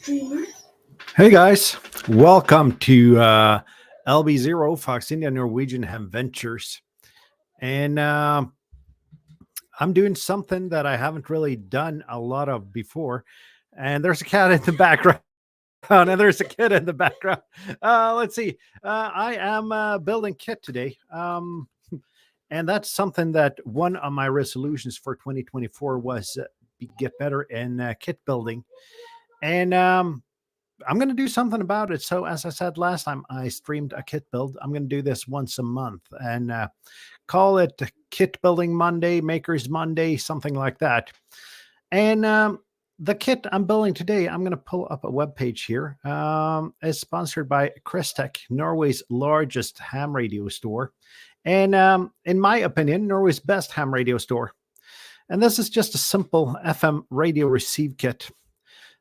Hey guys, welcome to LB0 Fox India Norwegian Ham Ventures. And I'm doing something that I haven't really done a lot of before. And there's a cat in the background. And there's a kid in the background. Let's see. I am building kit today. And that's something that one of my resolutions for 2024 was get better in kit building. And I'm going to do something about it. So, as I said last time, I streamed a kit build. I'm going to do this once a month and call it Kit Building Monday, Makers Monday, something like that. And the kit I'm building today, I'm going to pull up a web page here. It's sponsored by Christech, Norway's largest ham radio store. And in my opinion, Norway's best ham radio store. And this is just a simple FM radio receive kit.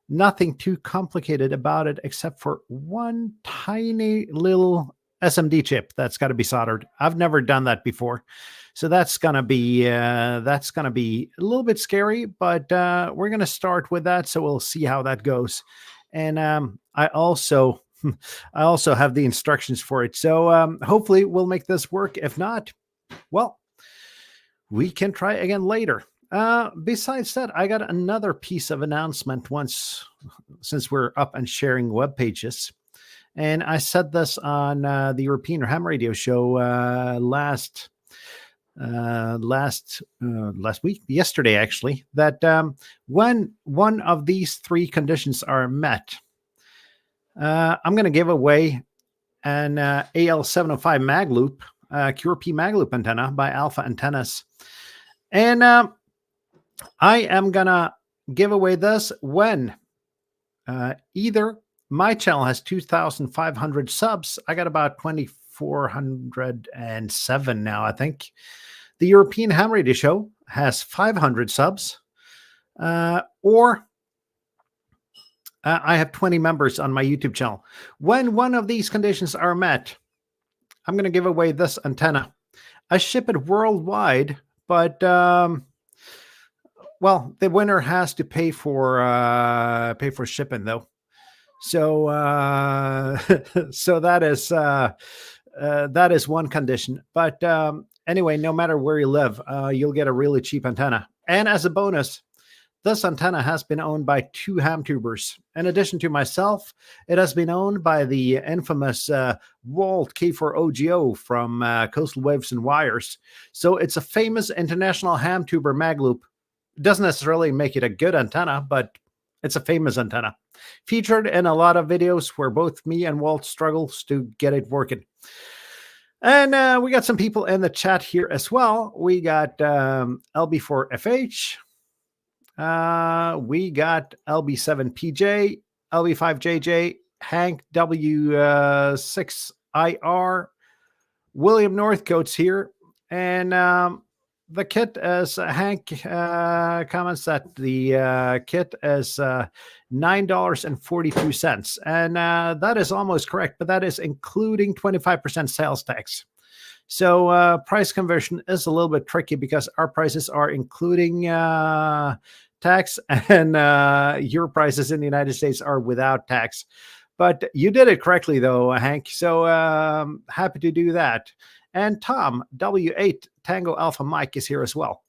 Nothing too complicated about it except for one tiny little SMD chip that's got to be soldered. I've never done that before, so that's gonna be a little bit scary, but we're gonna start with that. So we'll see how that goes. And I also have the instructions for it. So hopefully we'll make this work. If not, well, we can try again later. Besides that, I got another piece of announcement since we're up and sharing web pages. And I said this on the European Ham Radio show last week, yesterday actually, that when one of these three conditions are met, I'm going to give away an AL705 mag loop, QRP mag loop antenna by Alpha Antennas. And I am going to give away this when either my channel has 2,500 subs. I got about 2,407 now, I think. The European Ham Radio Show has 500 subs. Or I have 20 members on my YouTube channel. When one of these conditions are met, I'm going to give away this antenna. I ship it worldwide, but well, the winner has to pay for shipping though. So so that is one condition. But anyway, no matter where you live, you'll get a really cheap antenna. And as a bonus, this antenna has been owned by two ham tubers. In addition to myself, it has been owned by the infamous Walt K4OGO from Coastal Waves and Wires. So it's a famous international ham tuber mag loop. Doesn't necessarily make it a good antenna, but it's a famous antenna. Featured in a lot of videos where both me and Walt struggles to get it working. And we got some people in the chat here as well. We got LB4FH. We got LB7PJ, LB5JJ, Hank W6IR, William Northcote's here. And the kit, as Hank comments that the kit is $9.42. And that is almost correct, but that is including 25% sales tax. So price conversion is a little bit tricky because our prices are including tax and your prices in the United States are without tax. But you did it correctly, though, Hank. So happy to do that. And Tom, W8 Tango Alpha Mike, is here as well.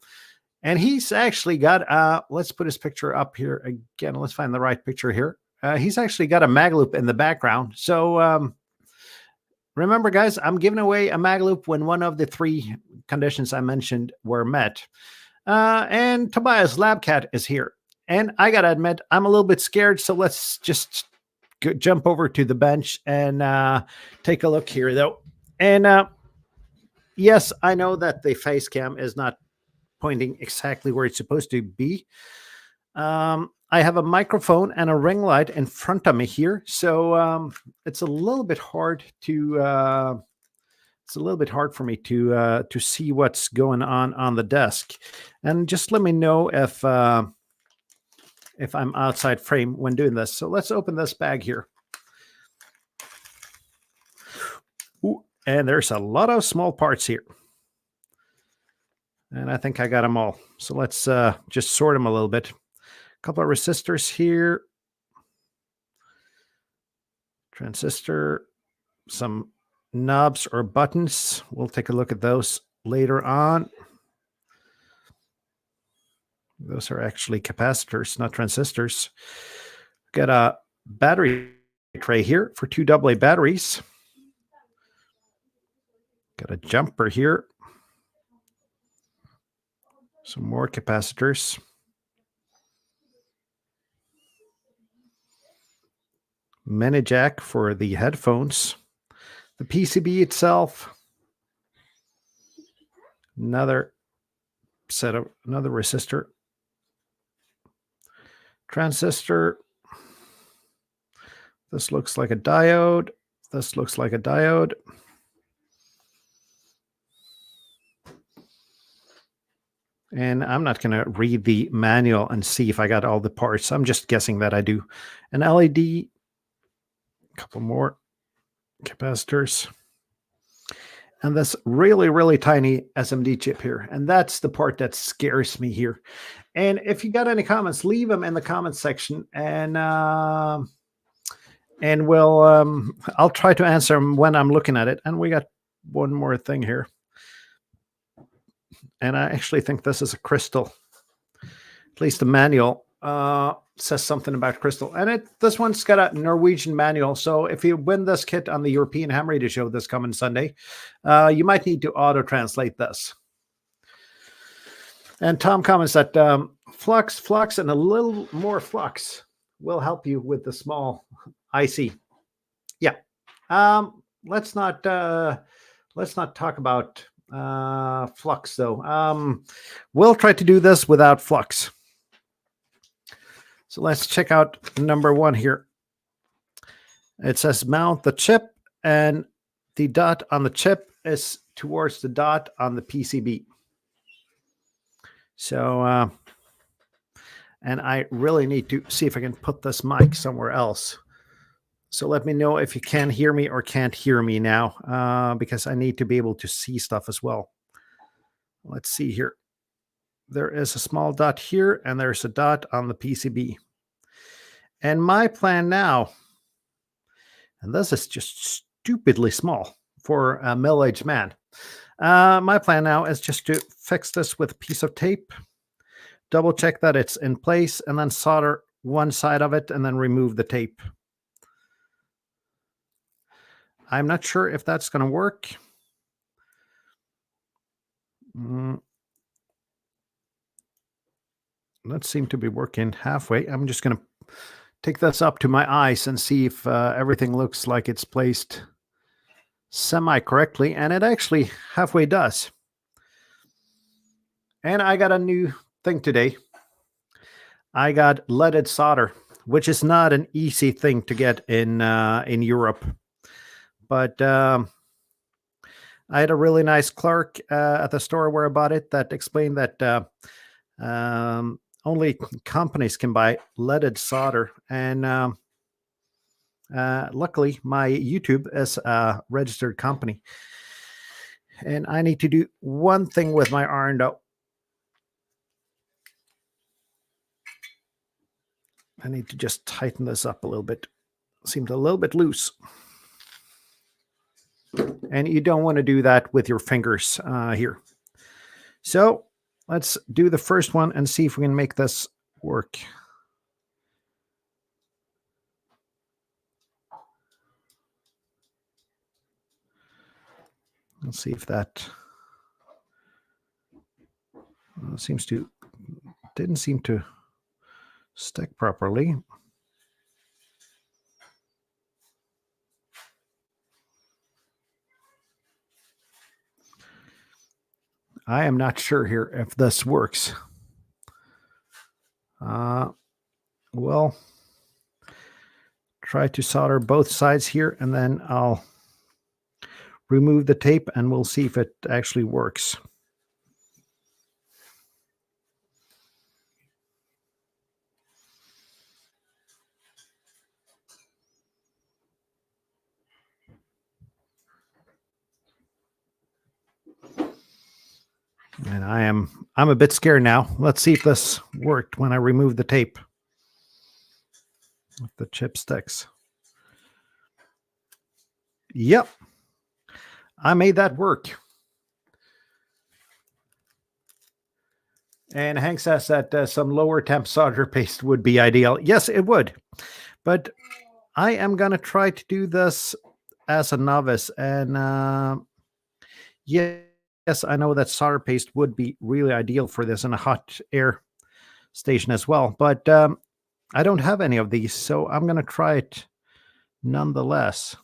And he's actually got, let's put his picture up here again. Let's find the right picture here. He's actually got a mag loop in the background. So remember, guys, I'm giving away a mag loop when one of the three conditions I mentioned were met. And Tobias Labcat is here. And I got to admit, I'm a little bit scared. So let's just jump over to the bench and take a look here, though. And yes, I know that the face cam is not pointing exactly where it's supposed to be. I have a microphone and a ring light in front of me here, so it's a little bit hard to for me to see what's going on the desk. And just let me know if I'm outside frame when doing this. So let's open this bag here. Ooh, and there's a lot of small parts here. And I think I got them all. So let's just sort them a little bit. A couple of resistors here. transistor, some knobs or buttons. We'll take a look at those later on. Those are actually capacitors, not transistors. Got a battery tray here for 2 AA batteries. Got a jumper here. Some more capacitors. Mini jack for the headphones. The PCB itself. Another resistor. Transistor. This looks like a diode. This looks like a diode. And I'm not going to read the manual and see if I got all the parts. I'm just guessing that I do. An LED, a couple more capacitors, and this really, really tiny SMD chip here. And that's the part that scares me here. And if you got any comments, leave them in the comments section, and we'll I'll try to answer them when I'm looking at it. And we got one more thing here. And I actually think this is a crystal. At least the manual says something about crystal. And this one's got a Norwegian manual. So if you win this kit on the European Ham Radio Show this coming Sunday, you might need to auto-translate this. And Tom comments that flux, and a little more flux will help you with the small IC. Yeah. Let's not talk about flux though. We'll try to do this without flux. So let's check out number 1 here. It says mount the chip, and the dot on the chip is towards the dot on the PCB. So and I really need to see if I can put this mic somewhere else. So let me know if you can hear me or can't hear me now, because I need to be able to see stuff as well. Let's see here. There is a small dot here, and there's a dot on the PCB. And my plan now, and this is just stupidly small for a middle-aged man. My plan now is just to fix this with a piece of tape, double check that it's in place, and then solder one side of it and then remove the tape. I'm not sure if that's going to work. That seemed to be working halfway. I'm just going to take this up to my eyes and see if everything looks like it's placed semi-correctly. And it actually halfway does. And I got a new thing today. I got leaded solder, which is not an easy thing to get in Europe. But I had a really nice clerk at the store where I bought it that explained that only companies can buy leaded solder. And luckily, my YouTube is a registered company. And I need to do one thing with my iron though. I need to just tighten this up a little bit. It seemed a little bit loose. And you don't want to do that with your fingers here. So let's do the first one and see if we can make this work. Let's see if that didn't seem to stick properly. I am not sure here if this works. Well, try to solder both sides here, and then I'll remove the tape and we'll see if it actually works. And I'm a bit scared now. Let's see if this worked when I remove the tape. If the chip sticks. Yep, I made that work. And Hank says that some lower temp solder paste would be ideal. Yes, it would. But I am going to try to do this as a novice. And yes, I know that solder paste would be really ideal for this in a hot air station as well. But I don't have any of these, so I'm going to try it nonetheless.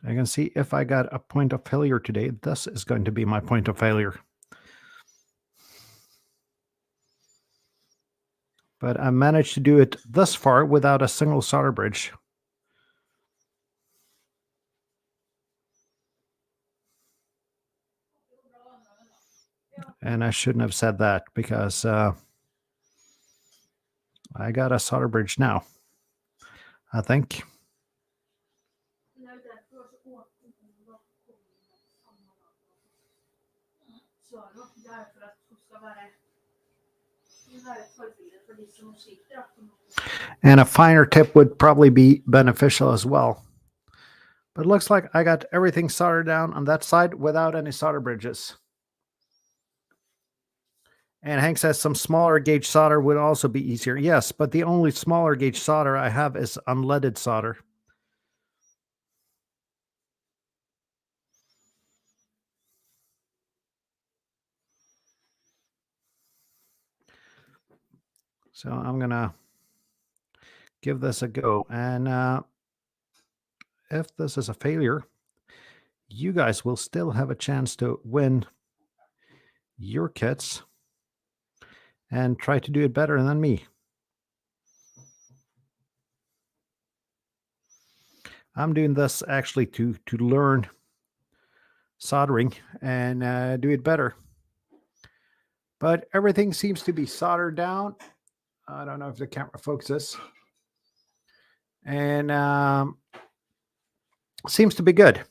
I can see if I got a point of failure today. This is going to be my point of failure. But I managed to do it thus far without a single solder bridge. And I shouldn't have said that because I got a solder bridge now, I think. And a finer tip would probably be beneficial as well. But it looks like I got everything soldered down on that side without any solder bridges. And Hank says some smaller gauge solder would also be easier. Yes, but the only smaller gauge solder I have is unleaded solder. So I'm going to give this a go. And if this is a failure, you guys will still have a chance to win your kits and try to do it better than me. I'm doing this actually to learn soldering and do it better. But everything seems to be soldered down. I don't know if the camera focuses. And seems to be good.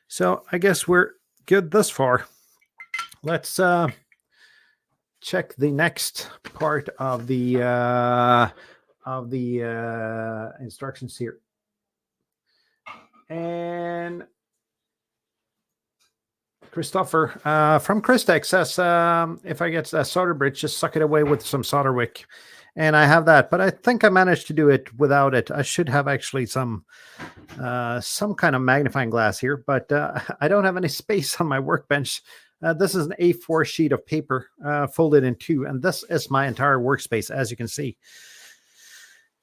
So I guess we're good thus far. Let's check the next part of the instructions here. And Christopher from Christech says, if I get a solder bridge, just suck it away with some solder wick. And I have that, but I think I managed to do it without it. I should have actually some kind of magnifying glass here, but I don't have any space on my workbench. This is an A4 sheet of paper folded in two, and this is my entire workspace, as you can see.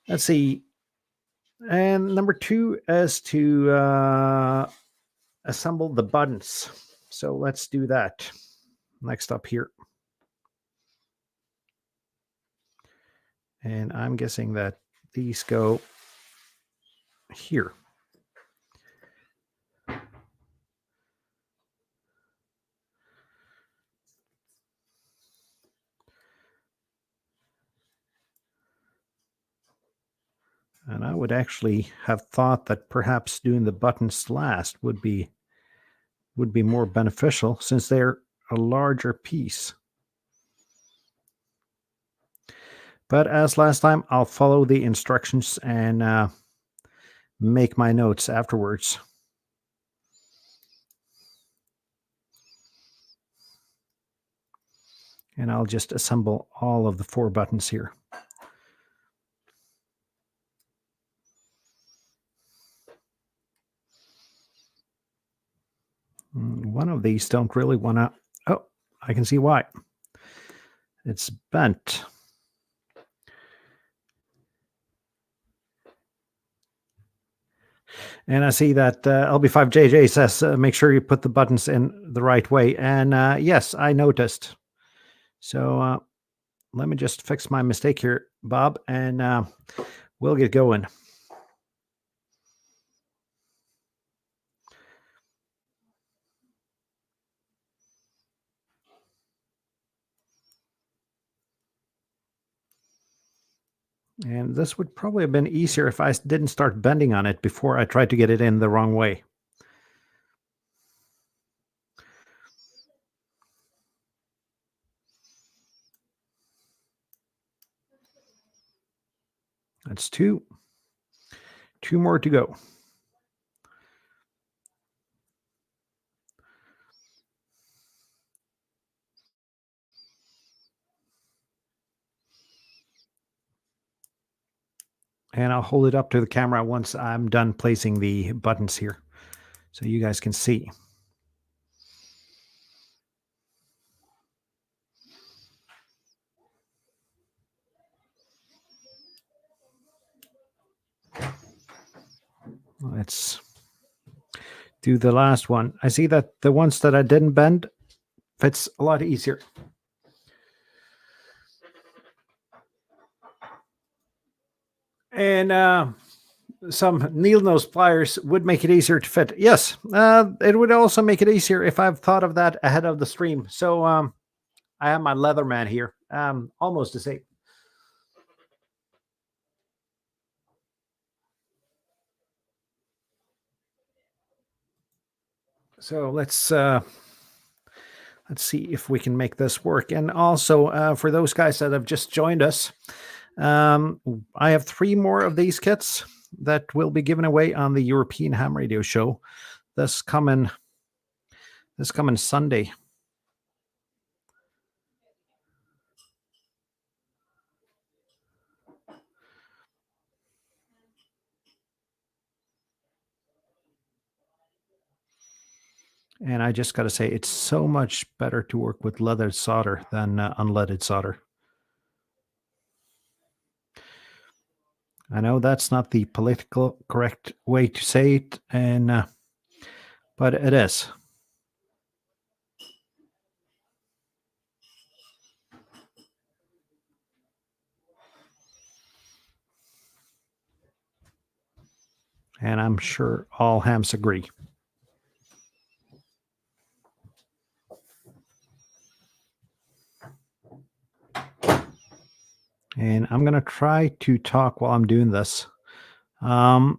Let's see. And number 2 is to assemble the buttons. So let's do that. Next up here. And I'm guessing that these go here. And I would actually have thought that perhaps doing the buttons last would be more beneficial since they're a larger piece. But as last time, I'll follow the instructions and make my notes afterwards. And I'll just assemble all of the 4 buttons here. One of these don't really want to... Oh, I can see why. It's bent. And I see that LB5JJ says, make sure you put the buttons in the right way. And yes, I noticed. So let me just fix my mistake here, Bob, and we'll get going. And this would probably have been easier if I didn't start bending on it before I tried to get it in the wrong way. That's two. Two more to go. And I'll hold it up to the camera once I'm done placing the buttons here so you guys can see. Let's do the last one. I see that the ones that I didn't bend fits a lot easier. And some needle nose pliers would make it easier to fit. Yes, it would also make it easier if I've thought of that ahead of the stream. So I have my Leatherman here, almost the same. So let's see if we can make this work. And also for those guys that have just joined us, I have 3 more of these kits that will be given away on the European Ham Radio Show this coming Sunday. And I just got to say, it's so much better to work with leaded solder than unleaded solder. I know that's not the political correct way to say it, and but it is. And I'm sure all hams agree. And I'm going to try to talk while I'm doing this. The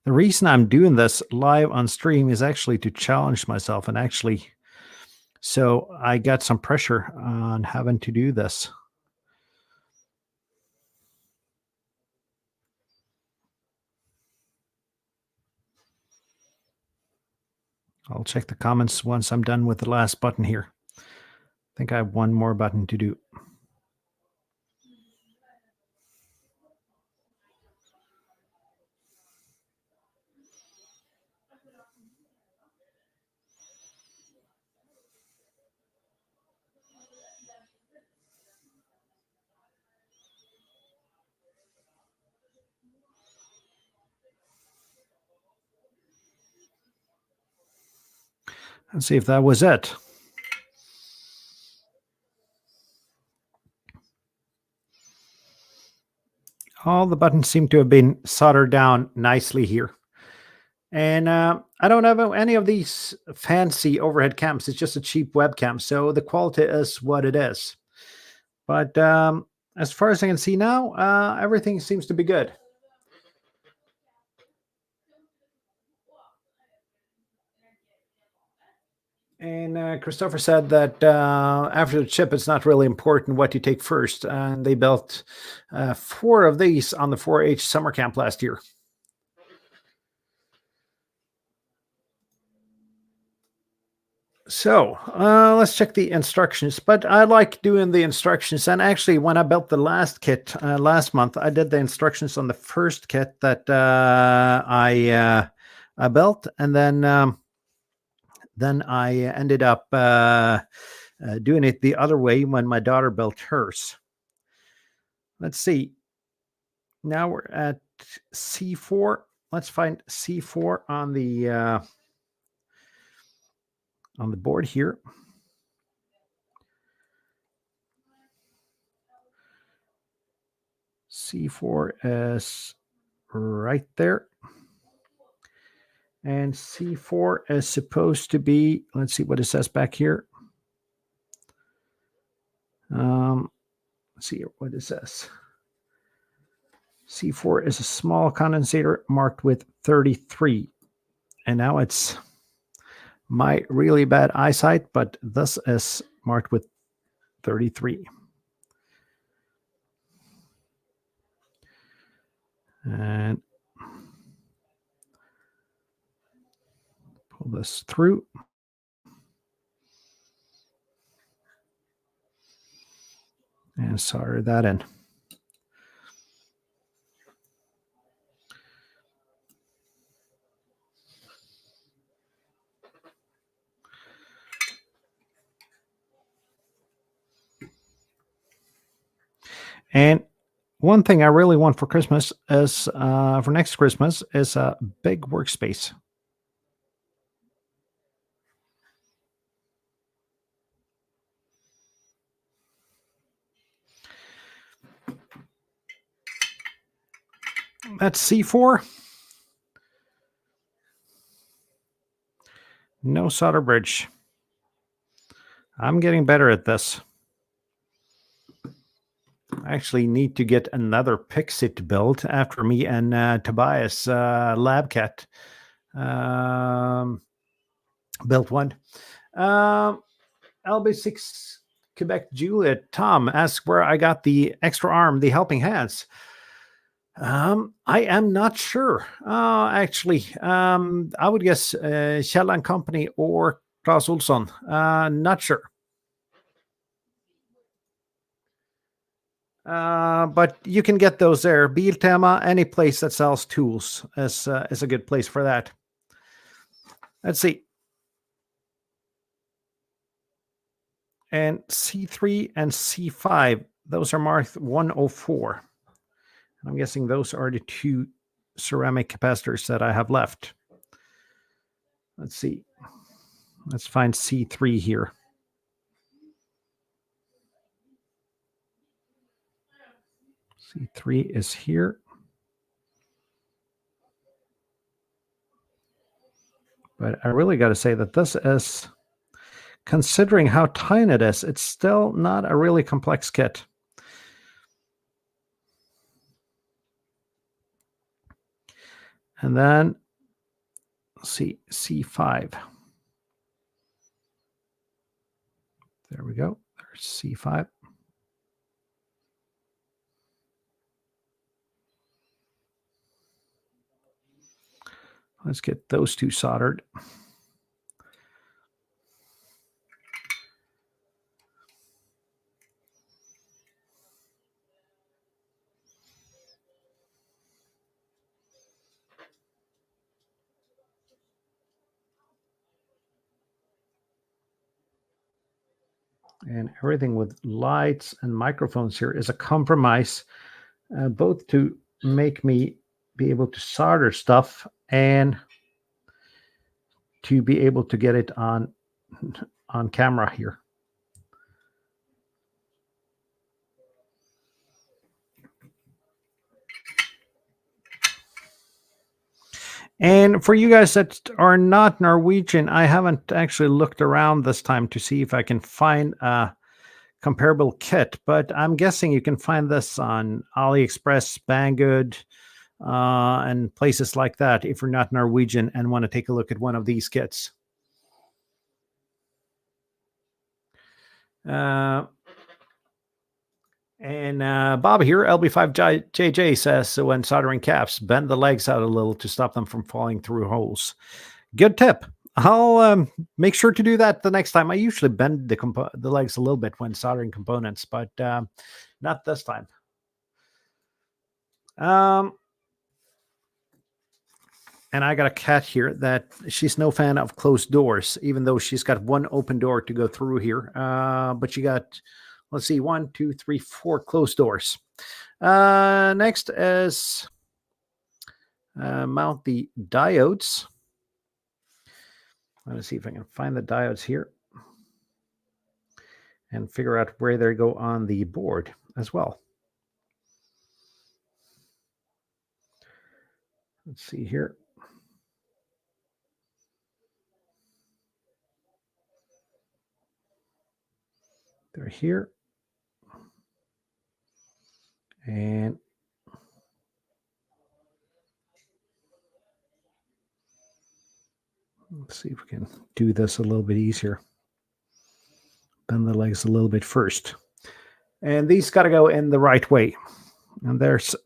reason I'm doing this live on stream is actually to challenge myself, and actually, so I got some pressure on having to do this. I'll check the comments once I'm done with the last button here. I think I have one more button to do. Let's see if that was it. All the buttons seem to have been soldered down nicely here. And I don't have any of these fancy overhead cams. It's just a cheap webcam. So the quality is what it is. But as far as I can see now, everything seems to be good. And Christopher said that after the chip, it's not really important what you take first. And they built 4 of these on the 4-H summer camp last year. So let's check the instructions. But I like doing the instructions. And actually, when I built the last kit last month, I did the instructions on the first kit that I built. And then I ended up doing it the other way when my daughter built hers. Let's see. Now we're at C4. Let's find C4 on the board here. C4 is right there. And C4 is supposed to be, let's see what it says back here. Let's see what it says. C4 is a small condensator marked with 33. And now it's my really bad eyesight, but this is marked with 33. And pull this through. And solder that in. And one thing I really want for Christmas is, for next Christmas, is a big workspace. That's C4. No solder bridge. I'm getting better at this. I actually need to get another Pixit built after me and Tobias Labcat built one. LB6 Quebec Juliet Tom asks where I got the extra arm, the helping hands. I am not sure. Actually, I would guess Kjell and Company or Claes Olsson. Not sure. But you can get those there. Biltema, any place that sells tools is a good place for that. Let's see. And C3 and C5, those are marked 104. I'm guessing those are the two ceramic capacitors that I have left. Let's see. Let's find C3 here. C3 is here. But I really got to say that this is, considering how tiny it is, it's still not a really complex kit. And then, let's see, C5. There we go. There's C5. Let's get those two soldered. And everything with lights and microphones here is a compromise, both to make me be able to solder stuff and to be able to get it on camera here. And for you guys that are not Norwegian, I haven't actually looked around this time to see if I can find a comparable kit, but I'm guessing you can find this on AliExpress, Banggood, and places like that if you're not Norwegian and want to take a look at one of these kits. And Bob here, LB5JJ says, so when soldering caps, bend the legs out a little to stop them from falling through holes. Good tip. I'll make sure to do that the next time. I usually bend the legs a little bit when soldering components, but not this time. And I got a cat here that she's no fan of closed doors, even though she's got one open door to go through here. But she got, let's see, 1, 2, 3, 4 closed doors. Next is mount the diodes. Let me see if I can find the diodes here and figure out where they go on the board as well. Let's see here. They're here. And let's see if we can do this a little bit easier. Bend the legs a little bit first. And these got to go in the right way. And there's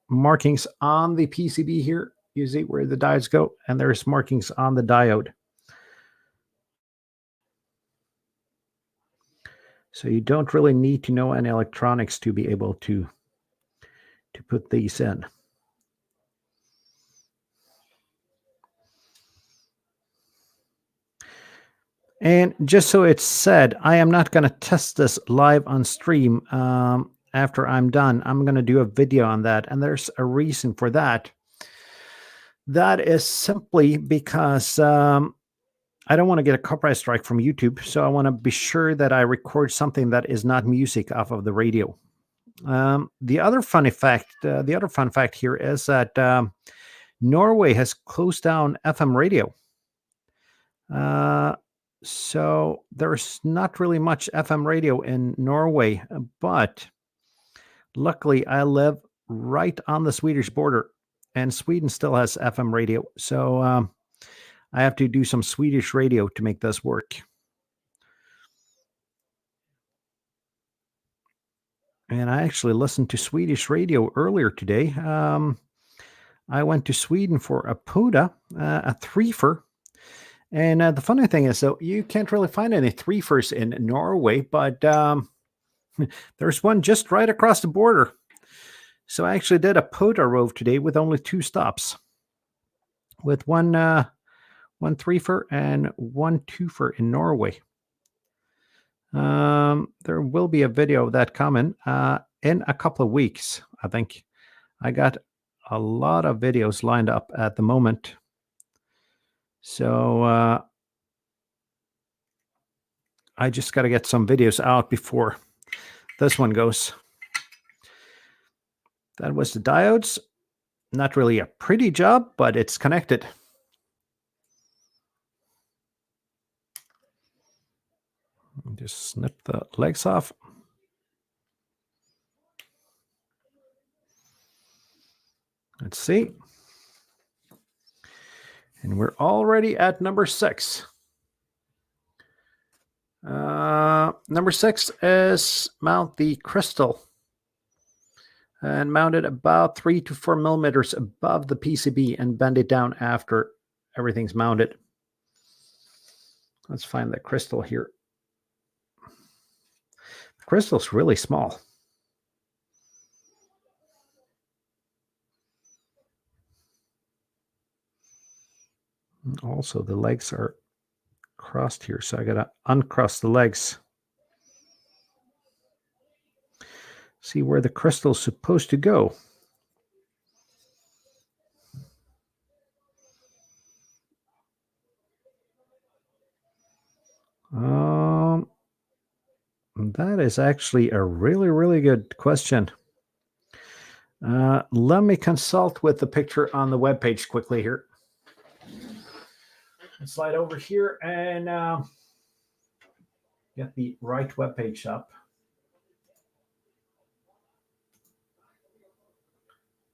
markings on the PCB here. You see where the diodes go, and there's markings on the diode. So you don't really need to know any electronics to be able to put these in. And just so it's said, I am not going to test this live on stream. After I'm done, I'm going to do a video on that. And there's a reason for that. That is simply because I don't want to get a copyright strike from YouTube. So I want to be sure that I record something that is not music off of the radio. The other fun fact here is that Norway has closed down FM radio. So there's not really much FM radio in Norway, but luckily I live right on the Swedish border, and Sweden still has FM radio. So I have to do some Swedish radio to make this work. And I actually listened to Swedish radio earlier today. I went to Sweden for a PODA, a threefer. And the funny thing is, so you can't really find any threefers in Norway, but there's one just right across the border. So I actually did a PODA rove today with only 2 stops, with one threefer and one twofer in Norway. There will be a video of that coming in a couple of weeks, I think. I got a lot of videos lined up at the moment. So I just got to get some videos out before this one goes. That was the diodes. Not really a pretty job, but it's connected. Just snip the legs off. Let's see. And we're already at number 6. Number 6 is mount the crystal, and mount it about 3 to 4 millimeters above the PCB and bend it down after everything's mounted. Let's find the crystal here. The crystal's really small. And also, the legs are crossed here, so I gotta uncross the legs. See where the crystal's supposed to go. That is actually a really, really good question. Let me consult with the picture on the webpage quickly here. Slide over here and get the right webpage up.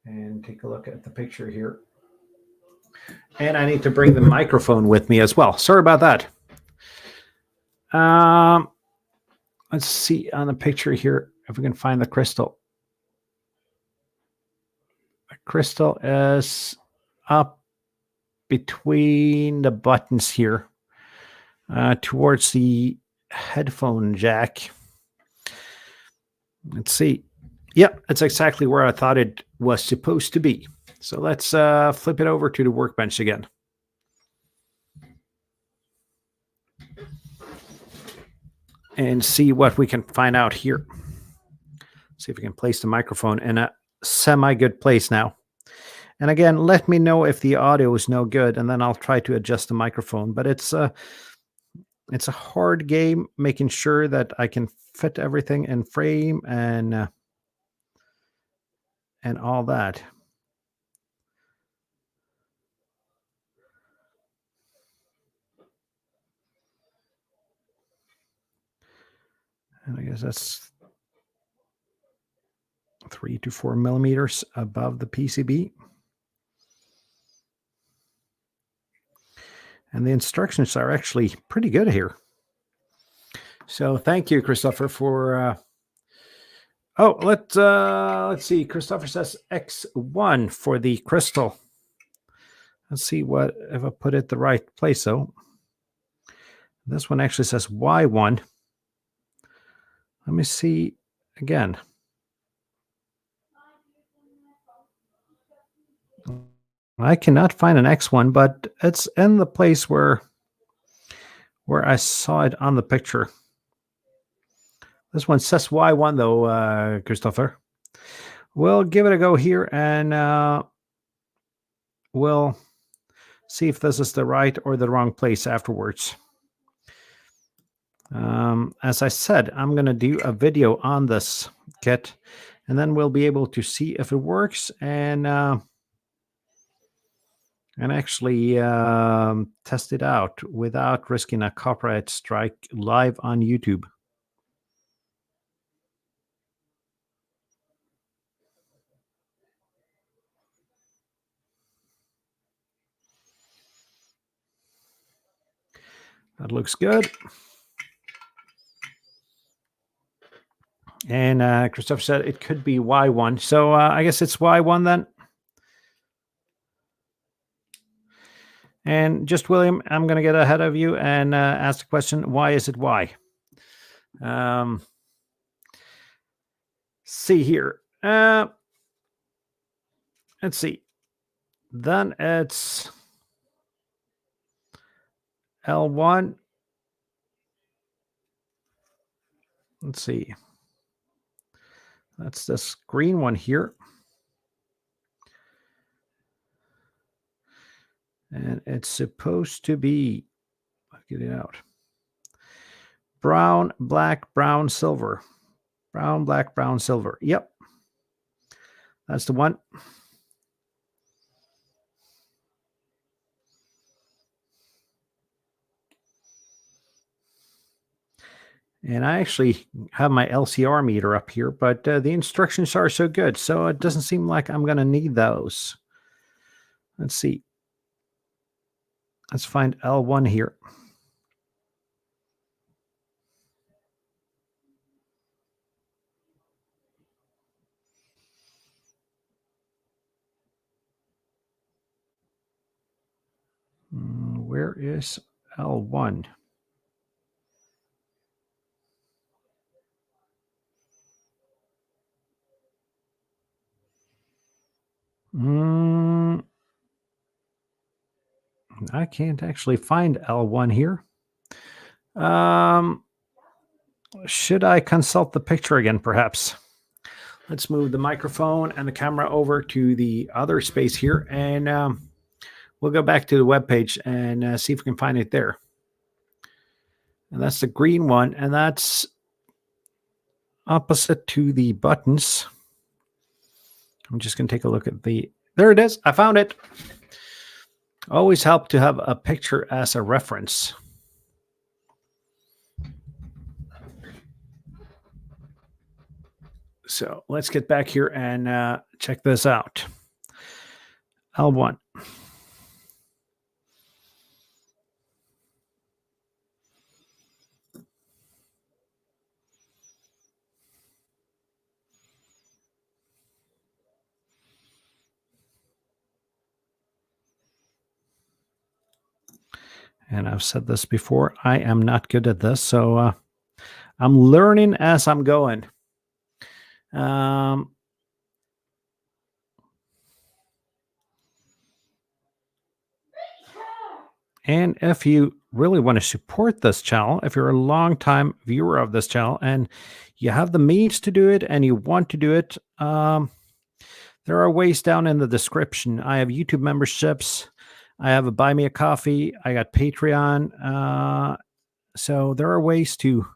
And take a look at the picture here. And I need to bring the microphone with me as well. Sorry about that. Let's see on the picture here if we can find the crystal. The crystal is up between the buttons here towards the headphone jack. Let's see. Yep, that's exactly where I thought it was supposed to be. So let's flip it over to the workbench again. And see what we can find out here. See if we can place the microphone in a semi-good place now. And again, let me know if the audio is no good, and then I'll try to adjust the microphone. But it's a hard game making sure that I can fit everything in frame and all that. And I guess that's 3 to 4 millimeters above the PCB. And the instructions are actually pretty good here. So thank you, Christopher, for... Oh, let's see. Christopher says X1 for the crystal. Let's see what if I put it the right place. So this one actually says Y1. Let me see again. I cannot find an X1, but it's in the place where I saw it on the picture. This one says Y1 though, Christopher. We'll give it a go here and we'll see if this is the right or the wrong place afterwards. As I said, I'm going to do a video on this kit, and then we'll be able to see if it works and actually test it out without risking a copyright strike live on YouTube. That looks good. And Christopher said it could be Y1. So I guess it's Y1 then. And just William, I'm going to get ahead of you and ask the question, why is it Y? See here. Let's see. Then it's L1. Let's see. That's this green one here. And it's supposed to be, I'll get it out. Brown, black, brown, silver. Brown, black, brown, silver. Yep. That's the one. And I actually have my LCR meter up here, but the instructions are so good, so it doesn't seem like I'm going to need those. Let's see. Let's find L1 here. Where is L1? I can't actually find L1 here. Should I consult the picture again, perhaps? Let's move the microphone and the camera over to the other space here, and we'll go back to the web page and see if we can find it there. And that's the green one, and that's opposite to the buttons. I'm just going to take a look at the... There it is. I found it. Always help to have a picture as a reference. So let's get back here and check this out. L1. And I've said this before, I am not good at this, so I'm learning as I'm going. And if you really want to support this channel, if you're a long-time viewer of this channel and you have the means to do it and you want to do it, there are ways down in the description. I have YouTube memberships. I have a Buy Me a Coffee. I got Patreon. So there are ways to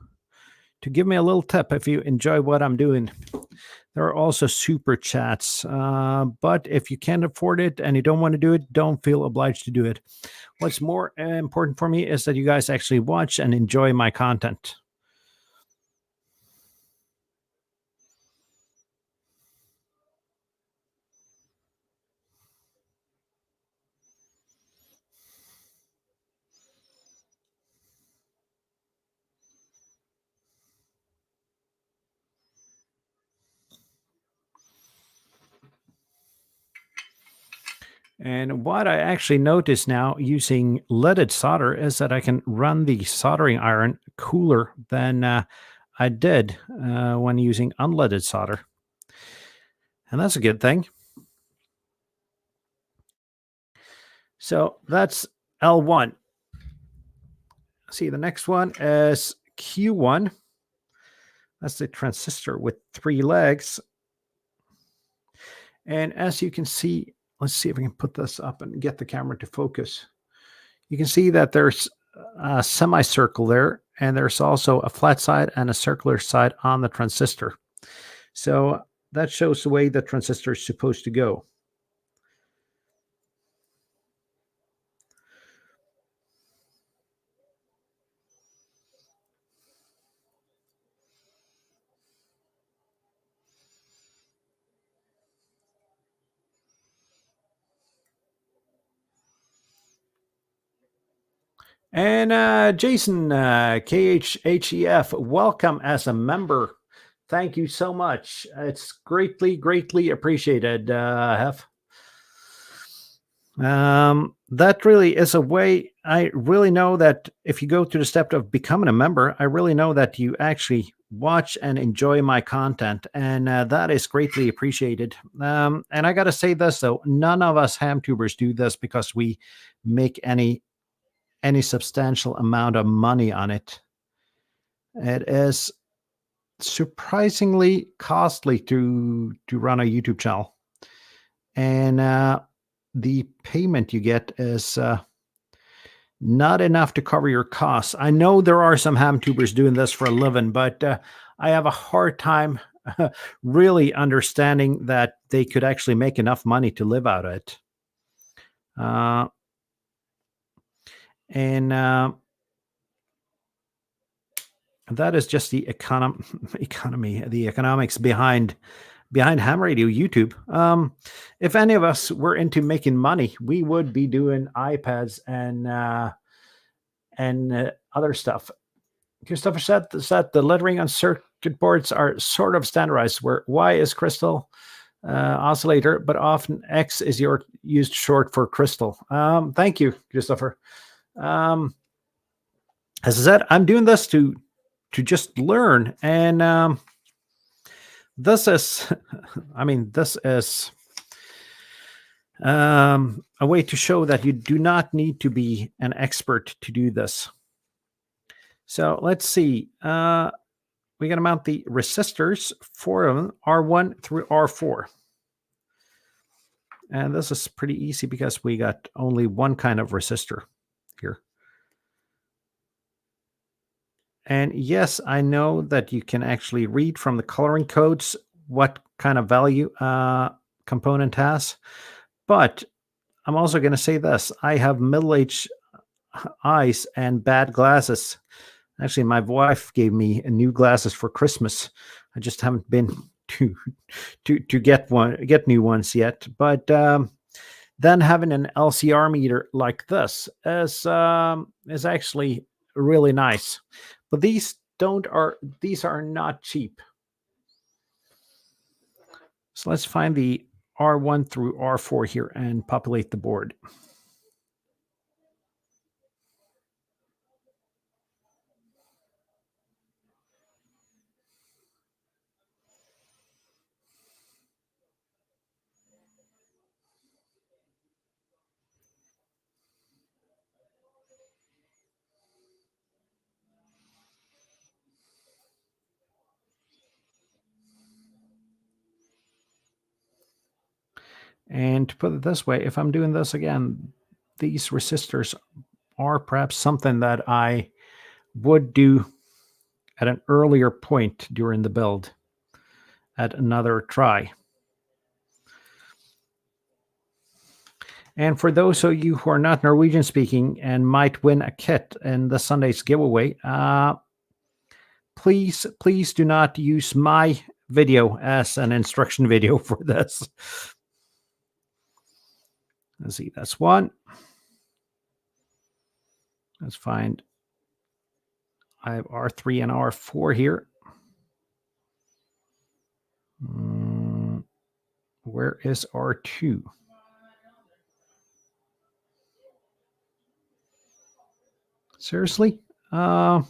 give me a little tip if you enjoy what I'm doing. There are also super chats. But if you can't afford it and you don't want to do it, don't feel obliged to do it. What's more important for me is that you guys actually watch and enjoy my content. And what I actually notice now using leaded solder is that I can run the soldering iron cooler than I did when using unleaded solder. And that's a good thing. So that's L1. See, the next one is Q1. That's the transistor with 3 legs. And as you can see, let's see if I can put this up and get the camera to focus. You can see that there's a semicircle there, and there's also a flat side and a circular side on the transistor. So that shows the way the transistor is supposed to go. And Jason, KHEF, welcome as a member. Thank you so much. It's greatly, greatly appreciated, Hef. That really is a way. I really know that if you go to the step of becoming a member, I really know that you actually watch and enjoy my content, and that is greatly appreciated. And I got to say this though, none of us hamtubers do this because we make any substantial amount of money on it. It is surprisingly costly to run a YouTube channel, and the payment you get is not enough to cover your costs. I know there are some hamtubers doing this for a living, but I have a hard time really understanding that they could actually make enough money to live out of it. And that is just the the economics behind ham radio YouTube. If any of us were into making money, we would be doing iPads and other stuff. Christopher said that the lettering on circuit boards are sort of standardized, where Y is crystal oscillator, but often X is used short for crystal. Thank you, Christopher. As I said, I'm doing this to just learn, and this is, this is a way to show that you do not need to be an expert to do this. So let's see. We're going to mount the resistors, 4 of them, R1 through R4. And this is pretty easy because we got only one kind of resistor here. And yes, I know that you can actually read from the coloring codes what kind of value component has. But I'm also going to say this. I have middle-aged eyes and bad glasses. Actually, my wife gave me new glasses for Christmas. I just haven't been to get new ones yet. But then having an LCR meter like this is actually really nice. But these are not cheap. So let's find the R1 through R4 here and populate the board. And to put it this way, if I'm doing this again, these resistors are perhaps something that I would do at an earlier point during the build at another try. And for those of you who are not Norwegian speaking and might win a kit in the Sunday's giveaway, please do not use my video as an instruction video for this. Let's see, that's one. Let's find, I have R3 and R4 here. Where is R2? Seriously? How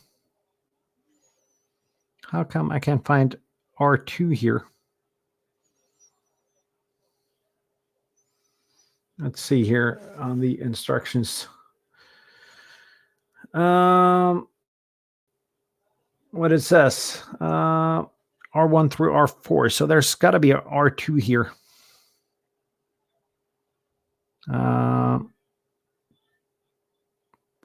come I can't find R2 here? Let's see here on the instructions. What it says, R1 through R4. So there's got to be a R2 here.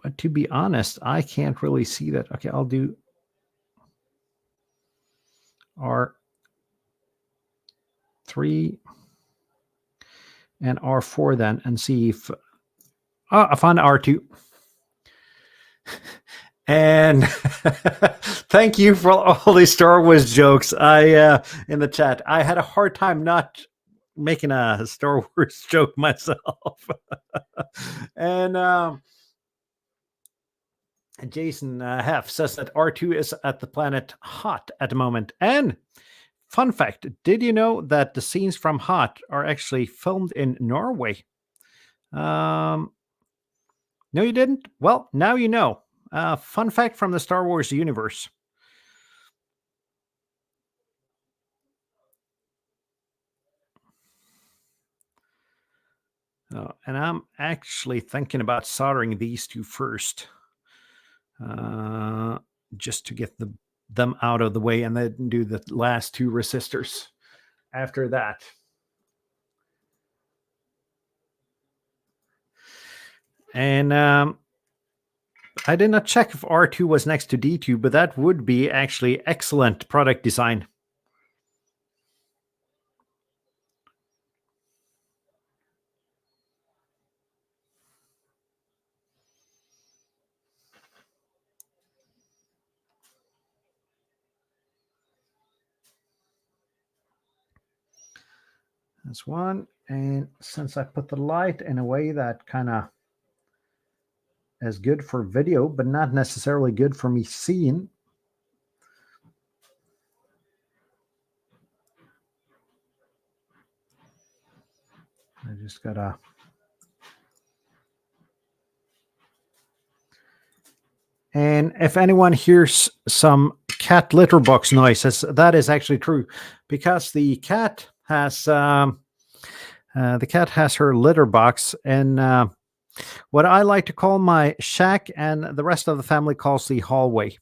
But to be honest, I can't really see that. Okay, I'll do R3 and R4 then and see if... Oh, I found R2. And thank you for all these Star Wars jokes. I in the chat, I had a hard time not making a Star Wars joke myself. And Jason Hef says that R2 is at the planet Hot at the moment. And fun fact, did you know that the scenes from Hot are actually filmed in Norway? No, you didn't? Well, now you know. Fun fact from the Star Wars universe. And I'm actually thinking about soldering these two first, just to get them out of the way, and then do the last two resistors after that. And I did not check if R2 was next to D2, but that would be actually excellent product design. That's one. And since I put the light in a way that kind of is good for video, but not necessarily good for me seeing, I just gotta... And if anyone hears some cat litter box noises, that is actually true, because the cat has her litter box in what I like to call my shack, and the rest of the family calls the hallway.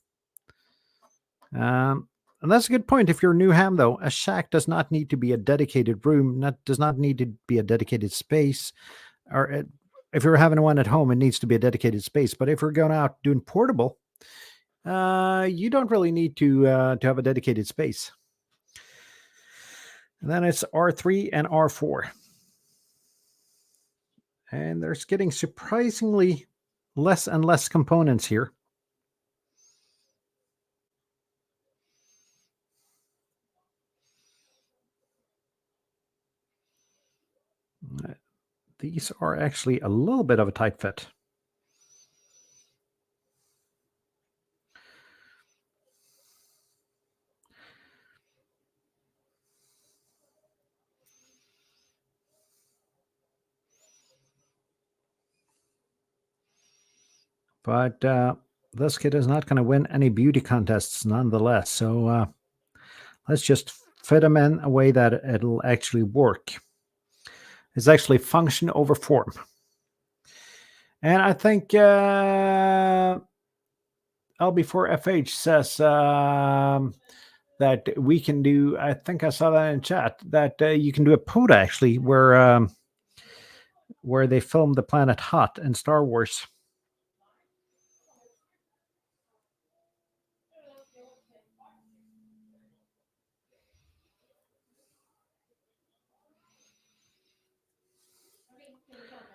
And that's a good point. If you're new ham, though, a shack does not need to be a dedicated room, does not need to be a dedicated space, or if you're having one at home, it needs to be a dedicated space. But if you're going out doing portable, you don't really need to have a dedicated space. And then it's R3 and R4. And there's getting surprisingly less and less components here. These are actually a little bit of a tight fit. But this kit is not going to win any beauty contests nonetheless. So let's just fit them in a way that it'll actually work. It's actually function over form. And I think LB4FH says that we can do, I think I saw that in chat, that you can do a POTA actually where they filmed the planet Hot in Star Wars.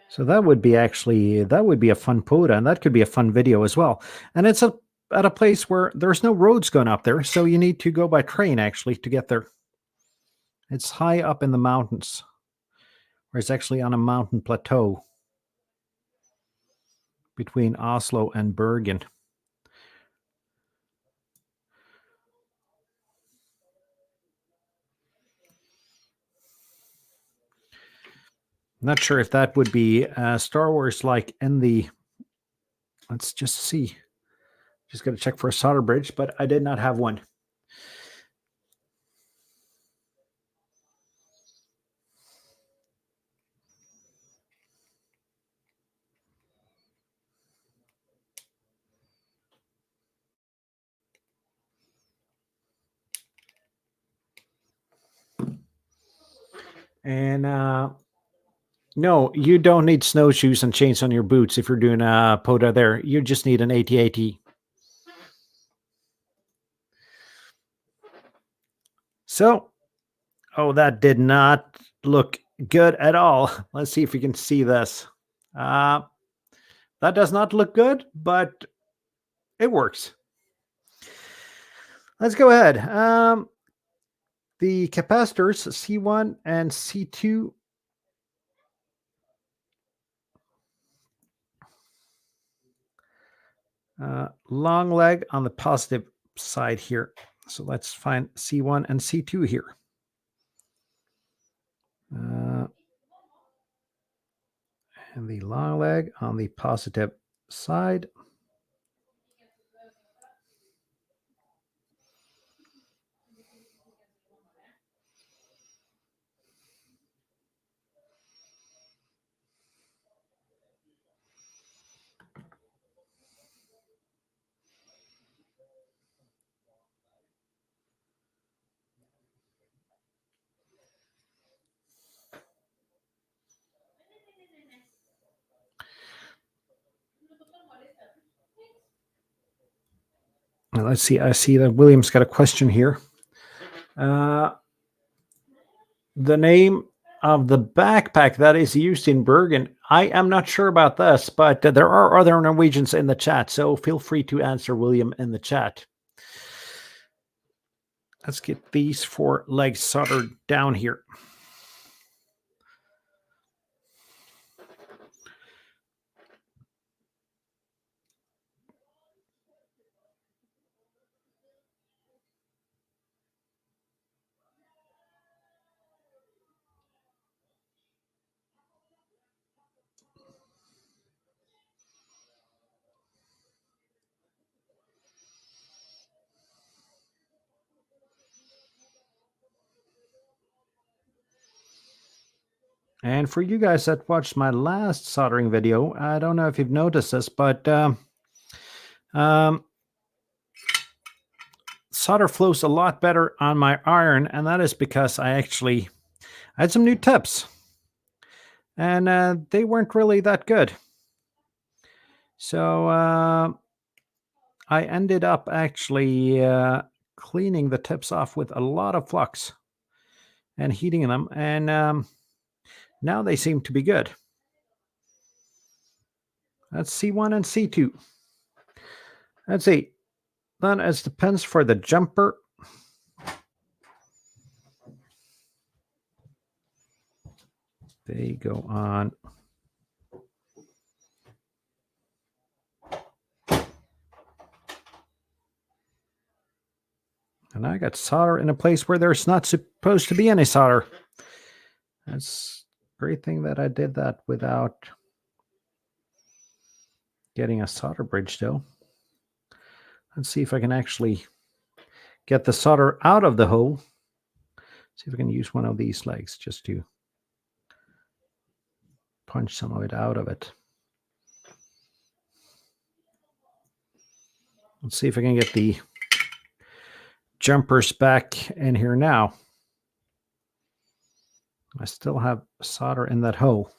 So that would be a fun POTA, and that could be a fun video as well. And it's at a place where there's no roads going up there, so you need to go by train actually to get there. It's high up in the mountains, or it's actually on a mountain plateau between Oslo and Bergen. Not sure if that would be Star Wars like in the... Let's just see. Just going to check for a solder bridge, but I did not have one. And no, you don't need snowshoes and chains on your boots if you're doing a POTA there. You just need an AT-AT. So, oh, that did not look good at all. Let's see if we can see this. That does not look good, but it works. Let's go ahead. The capacitors C1 and C2. Long leg on the positive side here. So let's find C1 and C2 here. And the long leg on the positive side. Now let's see. I see that William's got a question here. The name of the backpack that is used in Bergen, I am not sure about this, but there are other Norwegians in the chat, so feel free to answer William in the chat. Let's get these 4 legs soldered down here. And for you guys that watched my last soldering video, I don't know if you've noticed this, but solder flows a lot better on my iron, and that is because I had some new tips, and they weren't really that good. So I ended up actually cleaning the tips off with a lot of flux and heating them, and now they seem to be good. That's C1 and C2. Let's see. Then as the pins for the jumper. They go on. And I got solder in a place where there's not supposed to be any solder. That's a great thing that I did that without getting a solder bridge though. Let's see if I can actually get the solder out of the hole. See if I can use one of these legs just to punch some of it out of it. Let's see if I can get the jumpers back in here now. I still have solder in that hole.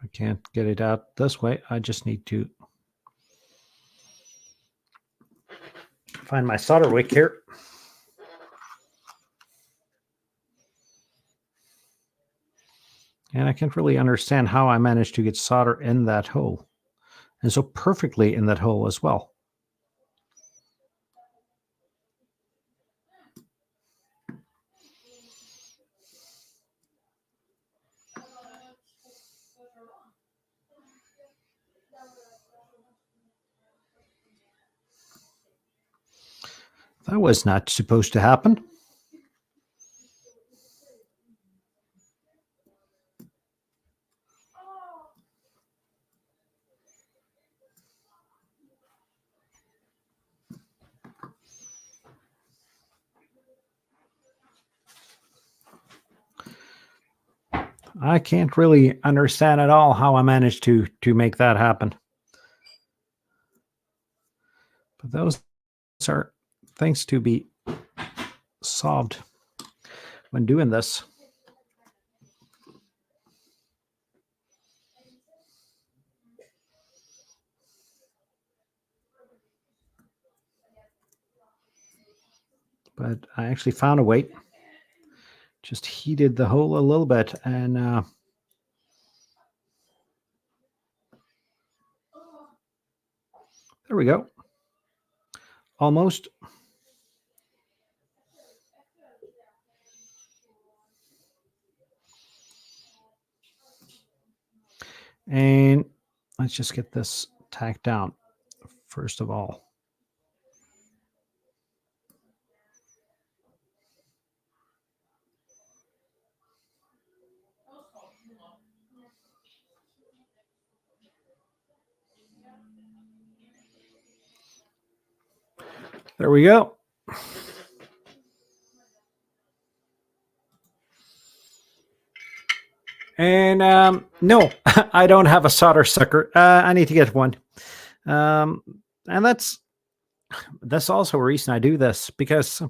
I can't get it out this way. I just need to find my solder wick here. And I can't really understand how I managed to get solder in that hole. And so perfectly in that hole as well. That was not supposed to happen. I can't really understand at all how I managed to make that happen. But those are things to be solved when doing this. But I actually found a way. Just heated the hole a little bit, and there we go. Almost. And let's just get this tacked down first of all. There we go. And no, I don't have a solder sucker. I need to get one. And that's also a reason I do this, because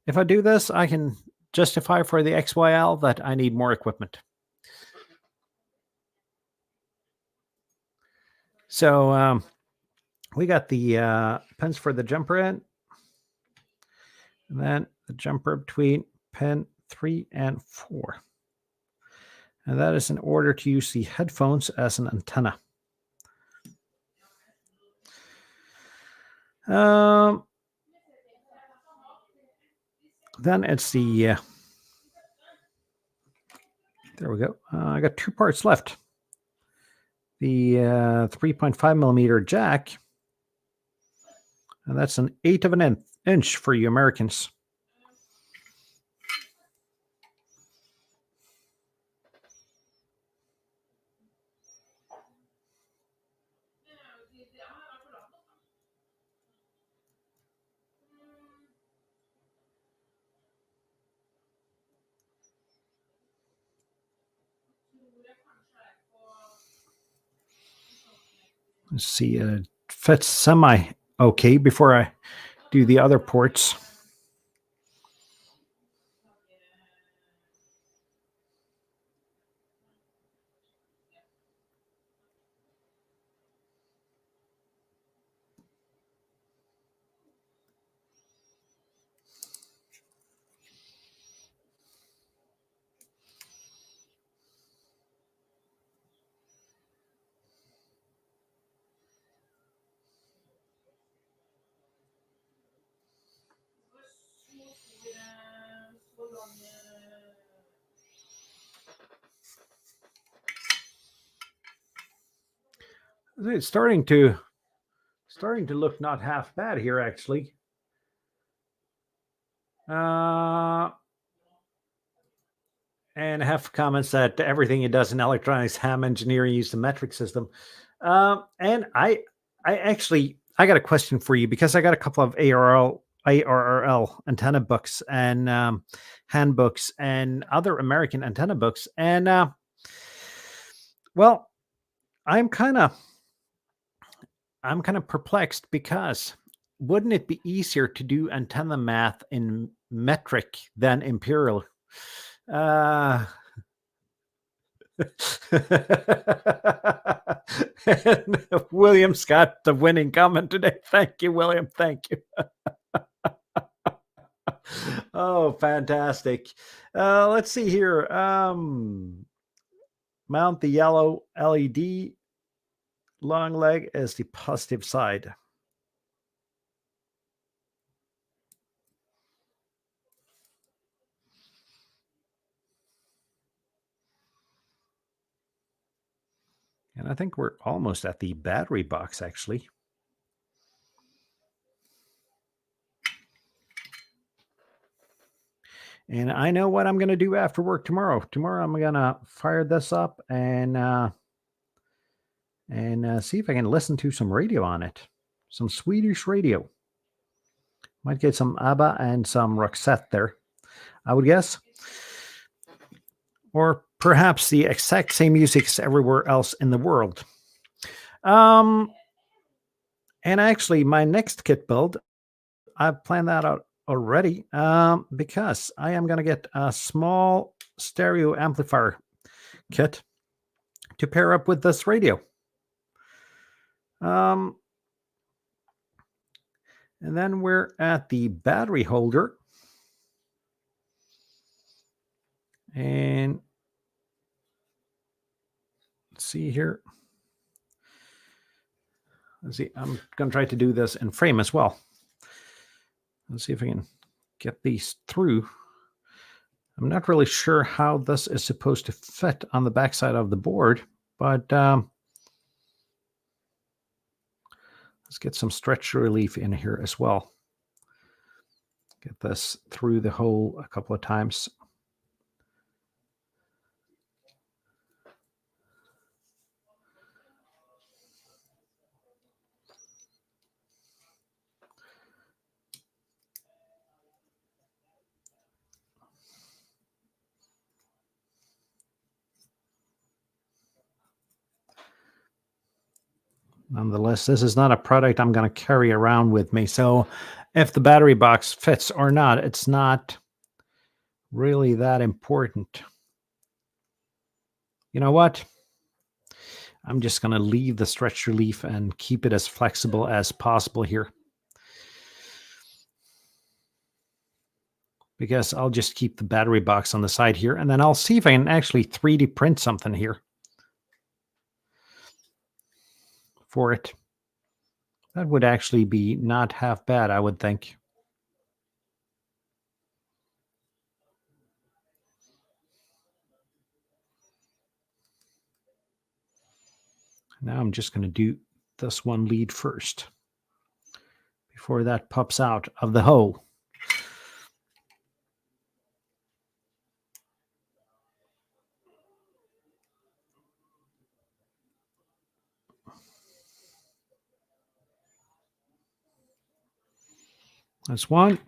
if I do this, I can justify for the XYL that I need more equipment. So we got the pins for the jumper in, and then the jumper between pin 3 and 4. And that is in order to use the headphones as an antenna. Then it's the, there we go. I got 2 parts left. The 3.5 millimeter jack, and that's an 1/8 of an inch for you Americans. Let's see, it fits semi okay before I do the other ports. It's starting to look not half bad here, actually. And I have comments that everything it does in electronics, ham engineering, use the metric system. And I got a question for you, because I got a couple of ARRL antenna books and handbooks and other American antenna books, and well, I'm kind of perplexed, because wouldn't it be easier to do antenna math in metric than imperial? William's got the winning comment today. Thank you, William. Thank you. Oh, fantastic. Let's see here. Mount the yellow LED long leg as the positive side. And I think we're almost at the battery box, actually. And I know what I'm going to do after work tomorrow. Tomorrow I'm going to fire this up and see if I can listen to some radio on it. Some Swedish radio. Might get some ABBA and some Roxette there, I would guess. Or perhaps the exact same music as everywhere else in the world. And actually, my next kit build, I've planned that out already, because I am going to get a small stereo amplifier kit to pair up with this radio. And then we're at the battery holder. And let's see here. Let's see. I'm going to try to do this in frame as well. Let's see if I can get these through. I'm not really sure how this is supposed to fit on the backside of the board, but let's get some stretch relief in here as well. Get this through the hole a couple of times. Nonetheless, this is not a product I'm going to carry around with me. So if the battery box fits or not, it's not really that important. You know what? I'm just going to leave the stretch relief and keep it as flexible as possible here, because I'll just keep the battery box on the side here, and then I'll see if I can actually 3D print something here for it. That would actually be not half bad, I would think. Now I'm just going to do this one lead first before that pops out of the hole. That's one.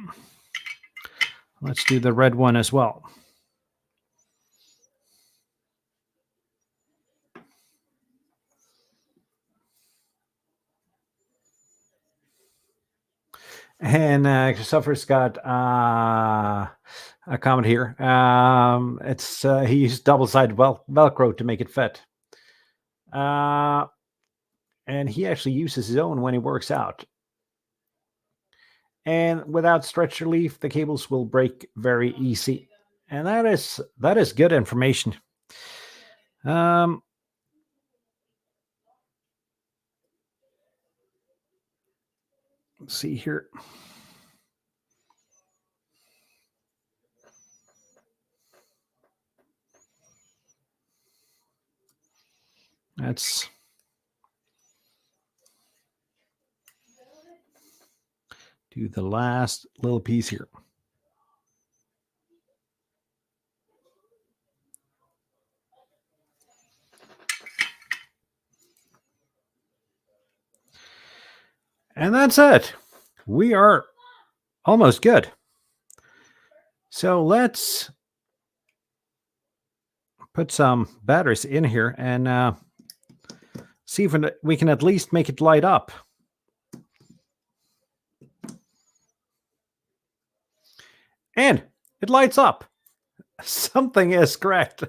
Let's do the red one as well. And Christopher's got a comment here. It's he used double-sided Velcro to make it fit. And he actually uses his own when he works out. And without stretch relief, the cables will break very easy. And that is good information. Let's see here. Let's do the last little piece here. And that's it. We are almost good. So let's put some batteries in here and see if we can at least make it light up. And it lights up. Something is correct.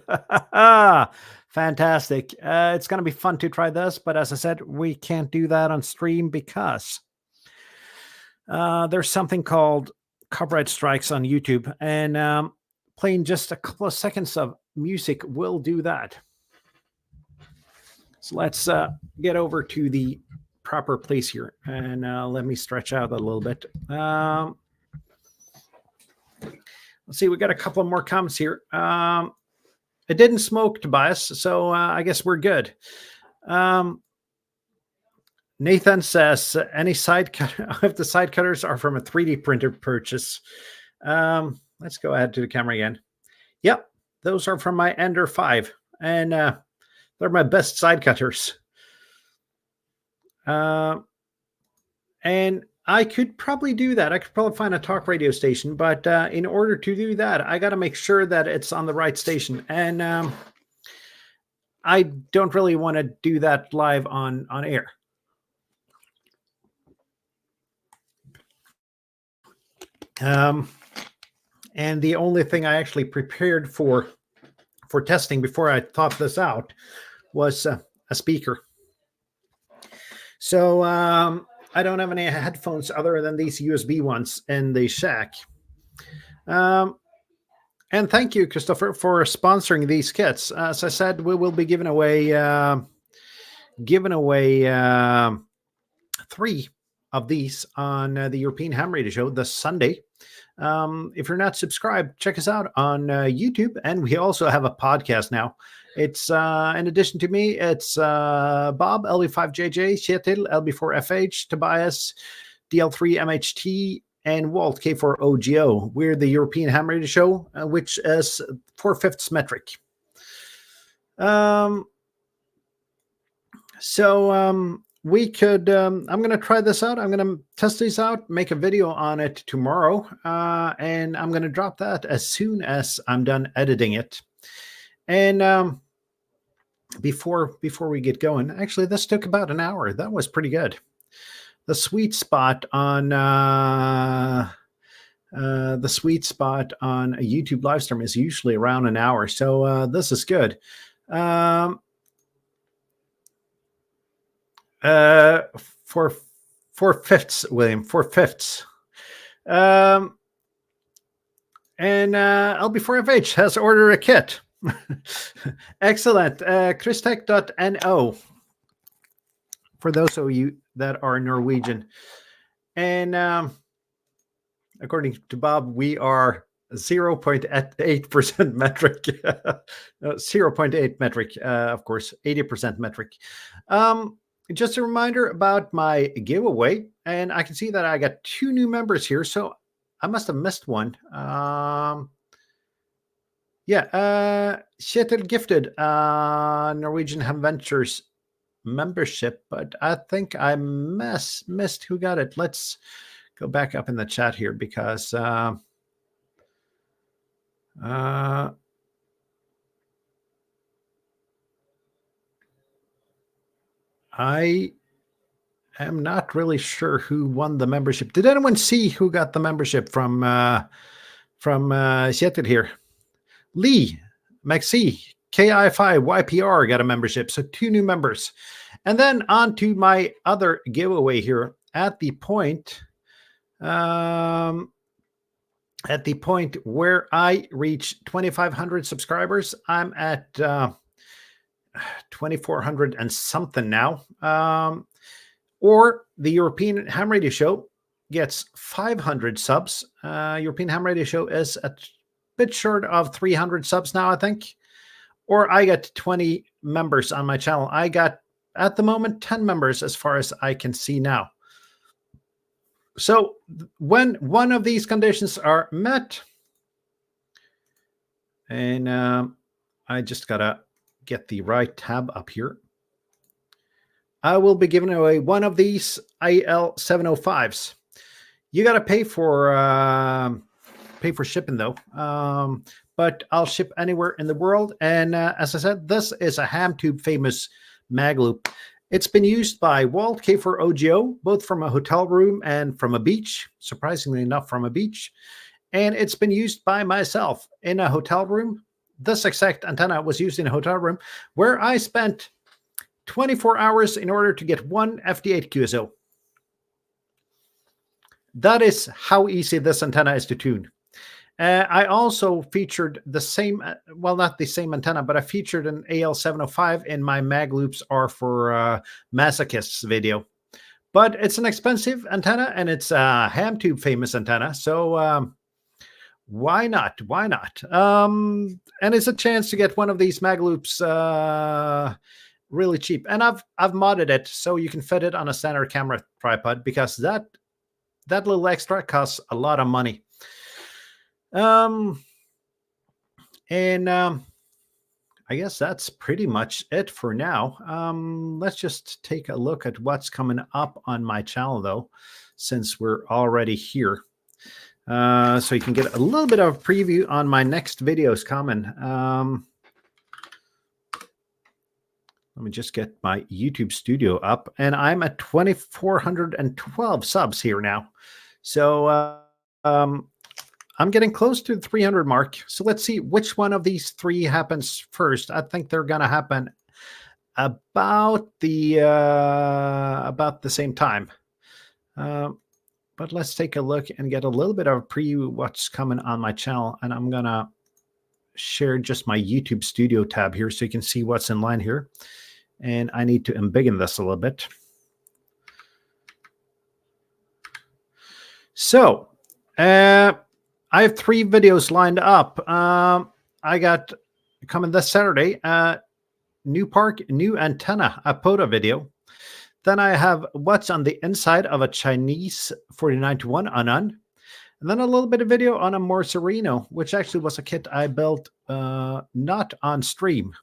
Fantastic. It's going to be fun to try this, but as I said, we can't do that on stream because there's something called copyright strikes on YouTube, and playing just a couple of seconds of music will do that. So let's get over to the proper place here, and let me stretch out a little bit. Let's see, we got a couple more comments here. It didn't smoke, Tobias, so I guess we're good. Nathan says, any side cutter, if the side cutters are from a 3D printer purchase. Let's go ahead to the camera again. Yep, those are from my Ender 5, and they're my best side cutters. And I could probably do that. I could probably find a talk radio station, but in order to do that, I got to make sure that it's on the right station. And I don't really want to do that live on air. And the only thing I actually prepared for testing before I thought this out was a speaker. So I don't have any headphones other than these USB ones in the shack. And thank you, Christopher, for sponsoring these kits. As I said, we will be giving away 3 of these on the European Ham Radio Show this Sunday. If you're not subscribed, check us out on YouTube, and we also have a podcast now. It's in addition to me, it's Bob LB5JJ, Kjetil LB4FH, Tobias DL3MHT, and Walt K4OGO. We're the European Ham Radio Show, which is 4/5 metric. We could, I'm going to try this out. I'm going to test these out, make a video on it tomorrow, and I'm going to drop that as soon as I'm done editing it. And before we get going, actually, this took about an hour. That was pretty good. The sweet spot on a YouTube live stream is usually around an hour, so this is good. 4/5, William, 4/5. And LB4FH has ordered a kit. Excellent. Christech.no for those of you that are Norwegian. And according to Bob, we are 0.8% metric. 0.8 metric, of course, 80% metric. Just a reminder about my giveaway, and I can see that I got 2 new members here, so I must have missed one. Kjetil gifted Norwegian Ham Ventures membership, but I think I missed who got it. Let's go back up in the chat here because I am not really sure who won the membership. Did anyone see who got the membership from Kjetil here? Lee, Maxi, KI5, YPR got a membership. So 2 new members. And then on to my other giveaway here. At the point where I reach 2,500 subscribers, I'm at 2,400 and something now. Or the European Ham Radio Show gets 500 subs. European Ham Radio Show is a bit short of 300 subs now, I think. Or I get 20 members on my channel. I got, at the moment, 10 members as far as I can see now. So when one of these conditions are met, and I just got to get the right tab up here, I will be giving away one of these IL705s. You got to pay for shipping though, but I'll ship anywhere in the world. And as I said, this is a HamTube famous mag loop. It's been used by Walt K4OGO, both from a hotel room and from a beach, surprisingly enough from a beach. And it's been used by myself in a hotel room. This exact antenna was used in a hotel room where I spent 24 hours in order to get one FD8 QSO. That is how easy this antenna is to tune. I also featured the same, well, not the same antenna, but I featured an AL705 in my Mag Loops Are for Masochists video. But it's an expensive antenna, and it's a HamTube famous antenna, so why not? Why not? And it's a chance to get one of these Mag Loops really cheap. And I've modded it so you can fit it on a standard camera tripod, because that little extra costs a lot of money. I guess that's pretty much it for now. Let's just take a look at what's coming up on my channel though. since we're already here. So you can get a little bit of a preview on my next videos coming. Let me just get my YouTube studio up, and I'm at 2,412 subs here now. So I'm getting close to the 300 mark. So let's see which one of these three happens first. I think they're going to happen about the same time. But let's take a look and get a little bit of a preview what's coming on my channel. And I'm going to share just my YouTube studio tab here so you can see what's in line here. And I need to embiggen this a little bit. So I have 3 videos lined up. I got coming this Saturday, new park, new antenna, a POTA video. Then I have what's on the inside of a Chinese 49-1 Anan. And then a little bit of video on a Morcerino, which actually was a kit I built not on stream.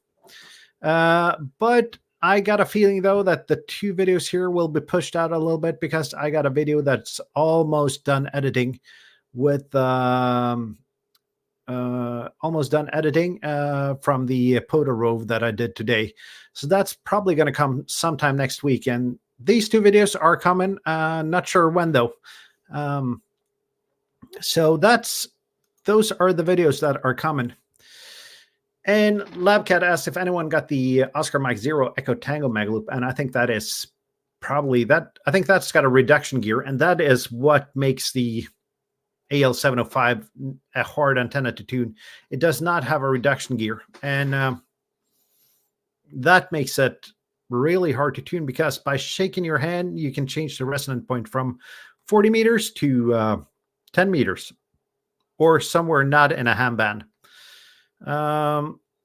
But I got a feeling, though, that the 2 videos here will be pushed out a little bit because I got a video that's almost done editing with almost done editing from the POTA Rove that I did today. So that's probably going to come sometime next week. And these 2 videos are coming. Not sure when, though. So those are the videos that are coming. And Labcat asked if anyone got the Oscar Mike Zero Echo Tango Magaloop, and I think that is probably that. I think that's got a reduction gear, and that is what makes the AL705 a hard antenna to tune. It does not have a reduction gear, and that makes it really hard to tune because by shaking your hand, you can change the resonant point from 40 meters to 10 meters or somewhere not in a ham band.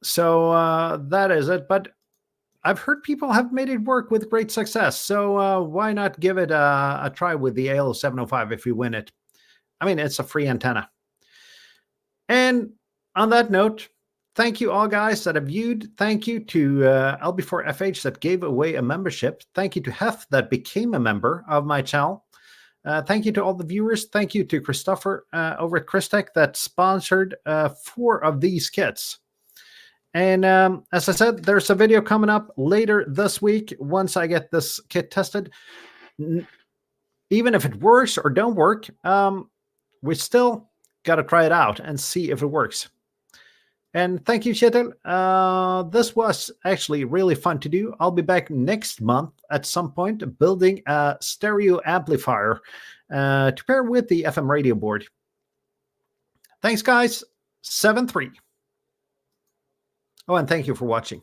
So that is it, but I've heard people have made it work with great success. So why not give it a try with the AL705 if you win it? I mean, it's a free antenna. And on that note, thank you all guys that have viewed. Thank you to LB4FH that gave away a membership. Thank you to Hef that became a member of my channel. Thank you to all the viewers. Thank you to Christopher over at Christech that sponsored 4 of these kits. And as I said, there's a video coming up later this week once I get this kit tested. Even if it works or don't work, we still got to try it out and see if it works. And thank you, Kjetil. This was actually really fun to do. I'll be back next month at some point building a stereo amplifier to pair with the FM radio board. Thanks, guys. 7-3. Oh, and thank you for watching.